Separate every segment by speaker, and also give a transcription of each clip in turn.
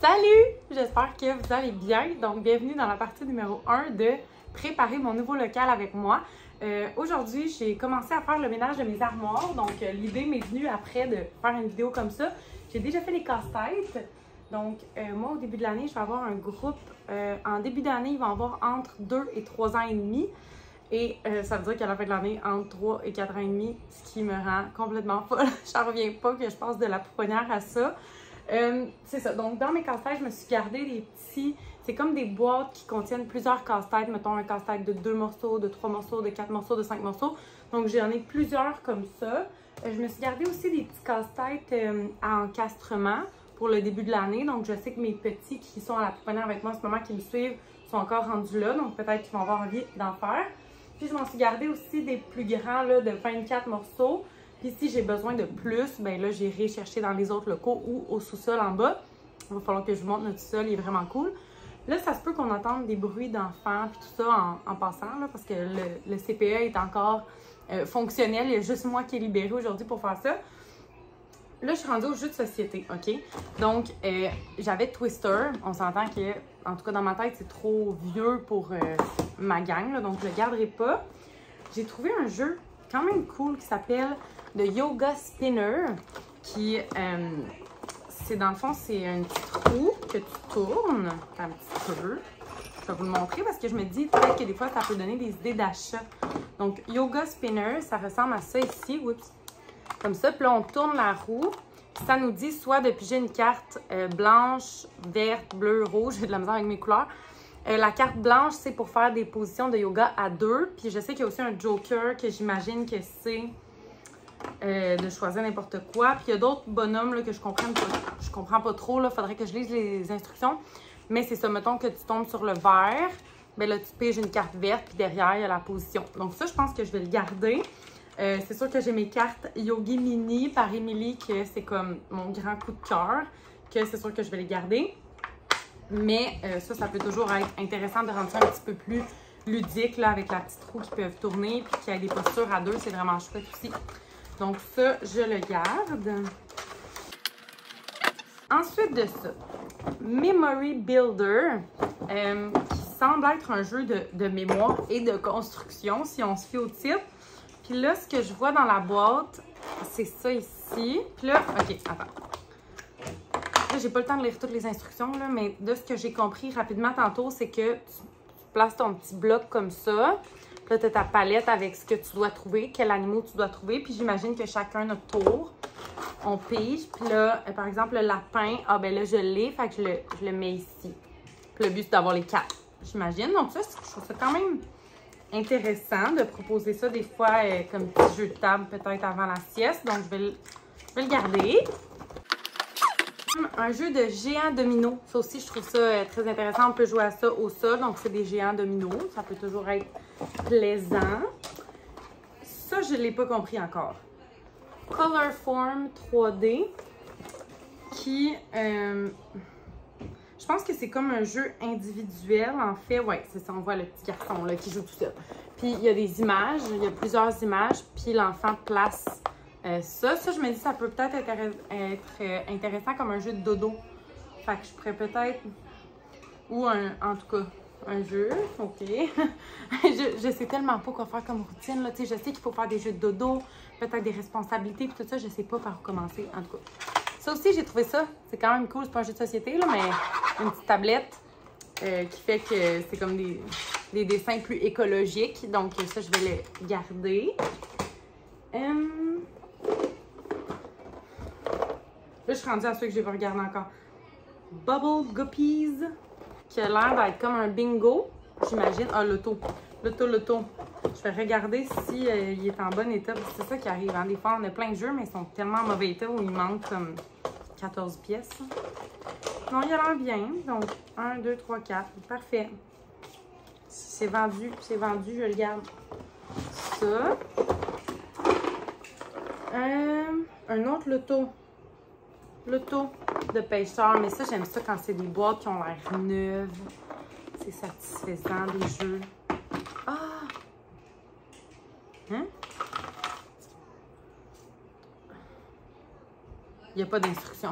Speaker 1: Salut! J'espère que vous allez bien. Donc, bienvenue dans la partie numéro 1 de préparer mon nouveau local avec moi. Aujourd'hui, j'ai commencé à faire le ménage de mes armoires. Donc, l'idée m'est venue après de faire une vidéo comme ça. J'ai déjà fait les casse-têtes. Donc, moi, au début de l'année, je vais avoir un groupe. En début d'année, il va y avoir entre 2 et 3 ans et demi. Et ça veut dire qu'à la fin de l'année, entre 3 et 4 ans et demi, ce qui me rend complètement folle. J'en reviens pas que je passe de la pouponnière à ça. C'est ça. Donc, dans mes casse-têtes, je me suis gardé des petits... C'est comme des boîtes qui contiennent plusieurs casse-têtes. Mettons un casse-tête de 2 morceaux, de 3 morceaux, de 4 morceaux, de 5 morceaux. Donc, j'en ai plusieurs comme ça. Je me suis gardé aussi des petits casse-têtes à encastrement pour le début de l'année. Donc, je sais que mes petits qui sont à la pouponnière avec moi en ce moment, qui me suivent, sont encore rendus là. Donc, peut-être qu'ils vont avoir envie d'en faire. Puis, je m'en suis gardé aussi des plus grands là, de 24 morceaux. Puis si j'ai besoin de plus, ben là, j'irai chercher dans les autres locaux ou au sous-sol en bas. Il va falloir que je vous montre notre sous-sol, il est vraiment cool. Là, ça se peut qu'on entende des bruits d'enfants puis tout ça en passant, là, parce que le CPE est encore fonctionnel. Il y a juste moi qui est libérée aujourd'hui pour faire ça. Là, je suis rendue au jeu de société, OK? Donc, j'avais Twister. On s'entend que, en tout cas dans ma tête, c'est trop vieux pour ma gang, là, donc je le garderai pas. J'ai trouvé un jeu quand même cool qui s'appelle The Yoga Spinner, qui, c'est dans le fond, c'est un petit trou que tu tournes un petit peu. Je vais vous le montrer parce que je me dis peut-être que des fois, ça peut donner des idées d'achat. Donc, Yoga Spinner, ça ressemble à ça ici. Oups. Comme ça. Puis là, on tourne la roue. Ça nous dit soit de piger une carte blanche, verte, bleue, rouge. J'ai de la misère avec mes couleurs. La carte blanche, c'est pour faire des positions de yoga à 2. Puis je sais qu'il y a aussi un joker que j'imagine que c'est de choisir n'importe quoi. Puis il y a d'autres bonhommes là, que je comprends pas trop. Il faudrait que je lise les instructions. Mais c'est ça, mettons que tu tombes sur le vert. Bien là, tu piges une carte verte. Puis derrière, il y a la position. Donc ça, je pense que je vais le garder. C'est sûr que j'ai mes cartes Yogi Mini par Émilie, que c'est comme mon grand coup de cœur. Que c'est sûr que je vais les garder. Mais ça peut toujours être intéressant de rendre ça un petit peu plus ludique là, avec la petite roue qui peuvent tourner puis qu'il y ait des postures à 2, c'est vraiment chouette aussi. Donc ça, je le garde. Ensuite de ça, Memory Builder, qui semble être un jeu de mémoire et de construction, si on se fie au titre. Puis là, ce que je vois dans la boîte, c'est ça ici. Puis là, OK, attends. Là, j'ai pas le temps de lire toutes les instructions, là, mais de ce que j'ai compris rapidement tantôt, c'est que tu places ton petit bloc comme ça. Puis là, tu as ta palette avec ce que tu dois trouver, quel animal tu dois trouver. Puis j'imagine que chacun notre tour, on pige. Puis là, par exemple, le lapin, ah ben là, je l'ai, fait que je le mets ici. Puis le but, c'est d'avoir les 4, j'imagine. Donc ça, je trouve ça quand même intéressant de proposer ça des fois comme petit jeu de table, peut-être avant la sieste. Donc, je vais le garder. Un jeu de géants dominos. Ça aussi, je trouve ça très intéressant. On peut jouer à ça au sol. Donc, c'est des géants dominos. Ça peut toujours être plaisant. Ça, je ne l'ai pas compris encore. Colorform 3D. Qui, je pense que c'est comme un jeu individuel. En fait, ouais, c'est ça. On voit le petit garçon là, qui joue tout seul. Puis, il y a des images. Il y a plusieurs images. Puis, l'enfant place... ça, je me dis, ça peut peut-être être intéressant comme un jeu de dodo. Fait que je pourrais peut-être... Ou en tout cas, un jeu. OK. je sais tellement pas quoi faire comme routine. Là. Je sais qu'il faut faire des jeux de dodo, peut-être des responsabilités, puis tout ça. Je sais pas par où commencer, en tout cas. Ça aussi, j'ai trouvé ça. C'est quand même cool. C'est pas un jeu de société, là, mais une petite tablette qui fait que c'est comme des dessins plus écologiques. Donc, ça, je vais le garder. Là, je suis rendue à ceux que j'ai pas regardé encore. Bubble Guppies, qui a l'air d'être comme un bingo, j'imagine. Ah, l'auto. L'auto. Je vais regarder si il est en bon état. C'est ça qui arrive. Hein? Des fois, on a plein de jeux, mais ils sont tellement en mauvais état où il manque comme 14 pièces. Non, il a l'air bien. Donc, 1, 2, 3, 4. Parfait. Si c'est vendu, je le garde. Ça. Un autre loto. L'auto de pêcheur, mais ça, j'aime ça quand c'est des boîtes qui ont l'air neuves. C'est satisfaisant, des jeux. Ah! Hein? Il n'y a pas d'instruction.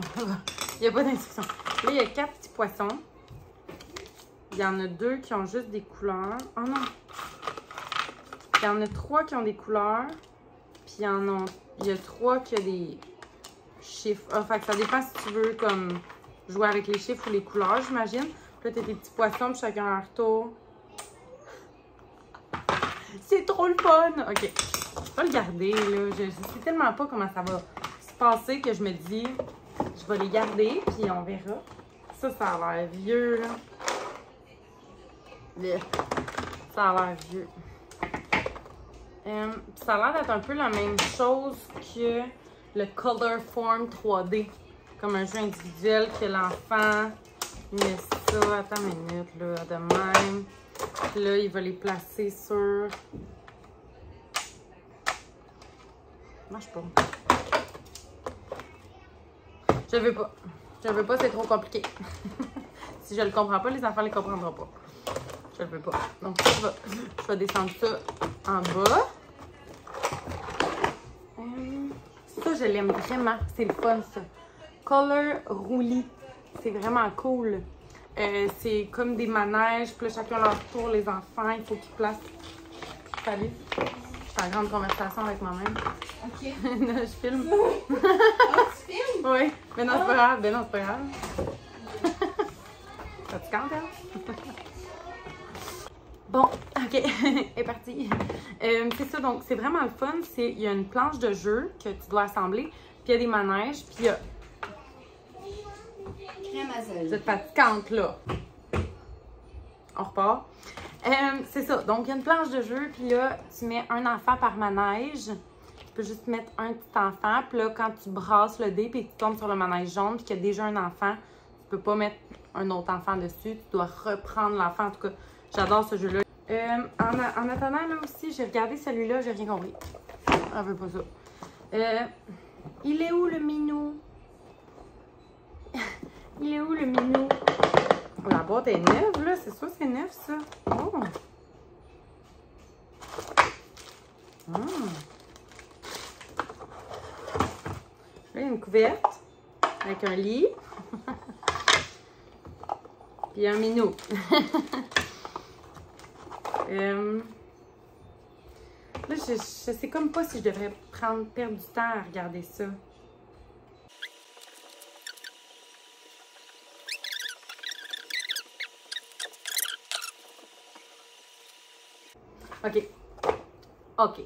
Speaker 1: Il n'y a pas d'instruction. Là, il y a 4 petits poissons. Il y en a 2 qui ont juste des couleurs. Oh non! Il y en a 3 qui ont des couleurs. Puis il y a 3 qui ont des chiffres. Ah, fait que ça dépend si tu veux comme jouer avec les chiffres ou les couleurs, j'imagine. Puis là, t'as tes petits poissons, puis chacun a leur tour. C'est trop le fun! Ok, je vais le garder, là. Je sais tellement pas comment ça va se passer que je me dis, je vais les garder, puis on verra. Ça a l'air vieux, là. Ça a l'air vieux. Ça a l'air d'être un peu la même chose que le Color Form 3D. Comme un jeu individuel que l'enfant met ça. Attends une minute, là, de même. Puis là, il va les placer sur... Marche pas. Je veux pas. Je veux pas, c'est trop compliqué. Si je le comprends pas, les enfants les comprendront pas. Je le veux pas. Donc, je vais descendre ça en bas. Ça, je l'aime vraiment. C'est le fun, ça. Color Roulis. C'est vraiment cool. C'est comme des manèges. Puis là, chacun leur tour, les enfants. Il faut qu'ils placent. Salut. Je suis en grande conversation avec moi-même.
Speaker 2: Ok.
Speaker 1: Je filme.
Speaker 2: Ah, tu filmes?
Speaker 1: Oui. Mais non, c'est pas grave. Ben non, c'est pas grave. Ça te compte, hein? Bon, ok, est parti. C'est ça, donc c'est vraiment le fun. Il y a une planche de jeu que tu dois assembler, puis il y a des manèges, puis il y a...
Speaker 2: Crème azul.
Speaker 1: Cette fatigante là. On repart. C'est ça, donc il y a une planche de jeu, puis là, tu mets un enfant par manège. Tu peux juste mettre un petit enfant, puis là, quand tu brasses le dé, puis tu tombes sur le manège jaune, puis qu'il y a déjà un enfant, tu peux pas mettre un autre enfant dessus, tu dois reprendre l'enfant. En tout cas, j'adore ce jeu-là. En attendant, là aussi, j'ai regardé celui-là, j'ai rien compris. Ah, veut pas ça. Il est où le minou? Il est où le minou? La boîte est neuve, là. C'est sûr c'est neuf, ça. Oh! Là, il y a une couverte avec un lit. Puis un minou. Là, je sais comme pas si je devrais perdre du temps à regarder ça. OK. OK.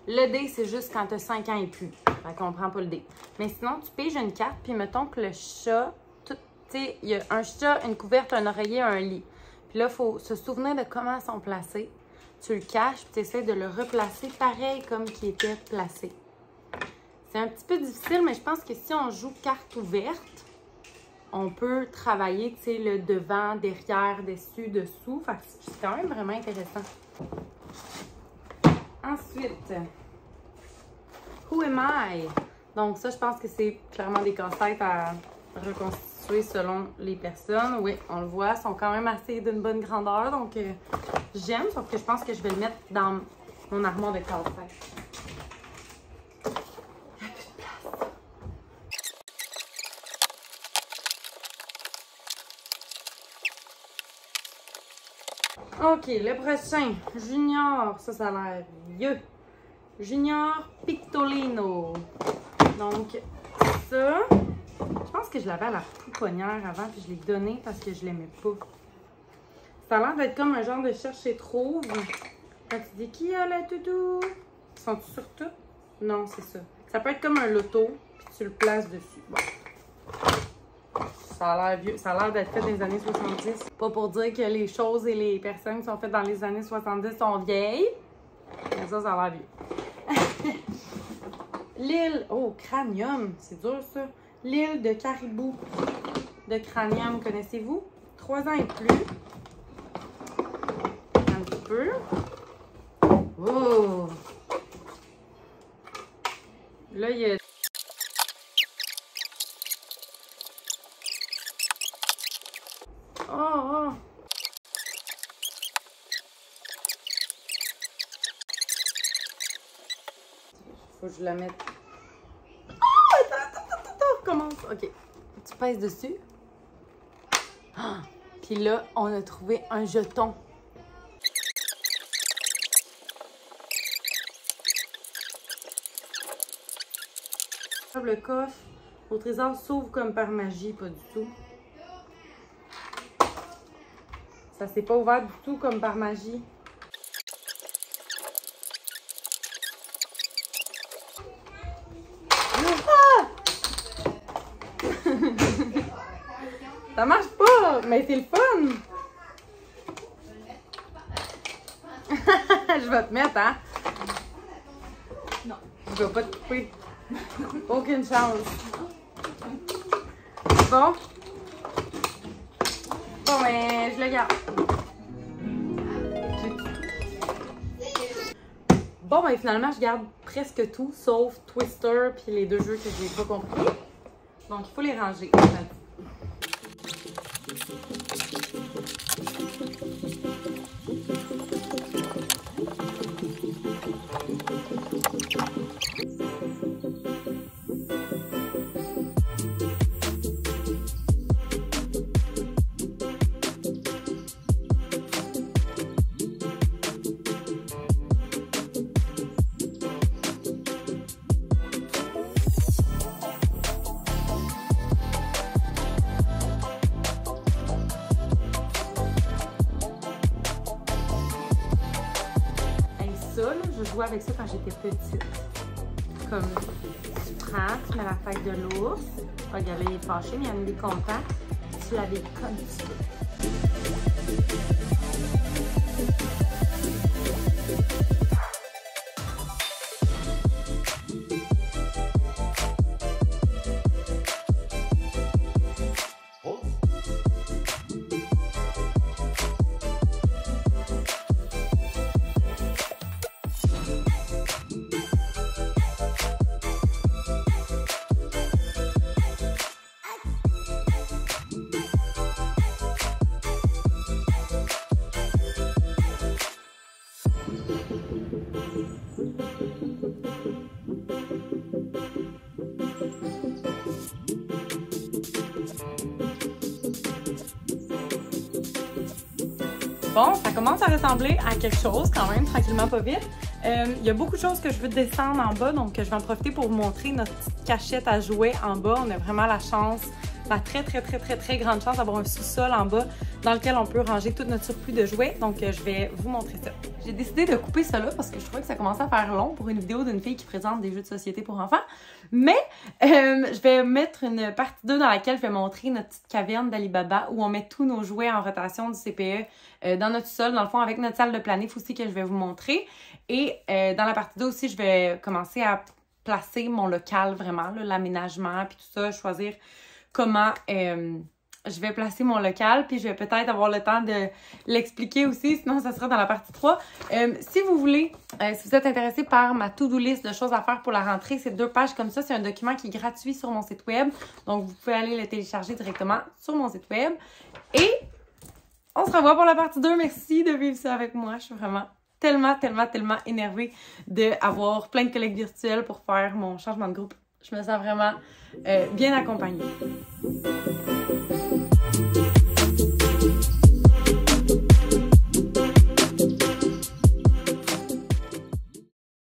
Speaker 1: Le dé, c'est juste quand tu as 5 ans et plus. Fait qu'on prend pas le dé. Mais sinon, tu piges une carte, puis mettons que le chat, tu sais, il y a un chat, une couverte, un oreiller, un lit. Puis là, il faut se souvenir de comment ils sont placés. Tu le caches, puis tu essaies de le replacer pareil comme qu'il était placé. C'est un petit peu difficile, mais je pense que si on joue carte ouverte, on peut travailler, tu sais, le devant, derrière, dessus, dessous. Fait que c'est quand même vraiment intéressant. Ensuite, Who am I? Donc ça, je pense que c'est clairement des casse-têtes à reconstituer selon les personnes. Oui, on le voit, sont quand même assez d'une bonne grandeur, donc j'aime, sauf que je pense que je vais le mettre dans mon armoire de casse-tête. Il n'y a plus de place. Ok, le prochain, Junior, ça a l'air vieux. Junior Pictolino. Donc, ça, je pense que je l'avais à la pouponnière avant, puis je l'ai donné parce que je l'aimais pas. Ça a l'air d'être comme un genre de cherche et trouve. Quand tu dis qui a la toutou? Sont-ils sur tout? Non, c'est ça. Ça peut être comme un loto, puis tu le places dessus. Bon. Ça a l'air vieux. Ça a l'air d'être fait dans les années 70. Pas pour dire que les choses et les personnes qui sont faites dans les années 70 sont vieilles. Mais ça a l'air vieux. L'île, oh, Cranium, c'est dur ça. L'île de Caribou de Cranium, connaissez-vous? 3 ans et plus. Un petit peu. Oh! Là, il y a... Oh! Faut que je la mette. Oh! Attends, recommence. OK. Tu pèses dessus. Ah! Puis là, on a trouvé un jeton. Le coffre au trésor s'ouvre comme par magie, pas du tout. Ça s'est pas ouvert du tout comme par magie. Ah! Ça marche pas, mais c'est le fun! Je vais te mettre, hein? Non. Je vais pas te couper. Aucune chance. Bon. Bon, mais je le garde. Bon, ben finalement, je garde presque tout, sauf Twister puis les deux jeux que j'ai pas compris. Donc, il faut les ranger. Ça, là, je jouais avec ça quand j'étais petite. Comme tu prends, tu mets la tête de l'ours. Regarde, il est fâché, mais il est content. Tu l'avais comme ça. Bon, ça commence à ressembler à quelque chose quand même, tranquillement pas vite. Il y a beaucoup de choses que je veux descendre en bas, donc je vais en profiter pour vous montrer notre petite cachette à jouets en bas. On a vraiment la chance, la très grande chance d'avoir un sous-sol en bas dans lequel on peut ranger tout notre surplus de jouets. Donc je vais vous montrer ça. J'ai décidé de couper ça là parce que je trouvais que ça commençait à faire long pour une vidéo d'une fille qui présente des jeux de société pour enfants. Mais je vais mettre une partie 2 dans laquelle je vais montrer notre petite caverne d'Alibaba où on met tous nos jouets en rotation du CPE dans notre sol, dans le fond, avec notre salle de planif aussi que je vais vous montrer. Et dans la partie 2 aussi, je vais commencer à placer mon local vraiment, l'aménagement puis tout ça, choisir comment je vais placer mon local, puis je vais peut-être avoir le temps de l'expliquer aussi, sinon ça sera dans la partie 3. Si vous voulez, si vous êtes intéressé par ma to-do list de choses à faire pour la rentrée, c'est 2 pages comme ça, c'est un document qui est gratuit sur mon site web, donc vous pouvez aller le télécharger directement sur mon site web. Et on se revoit pour la partie 2, merci de vivre ça avec moi, je suis vraiment tellement énervée d'avoir plein de collègues virtuels pour faire mon changement de groupe. Je me sens vraiment bien accompagnée.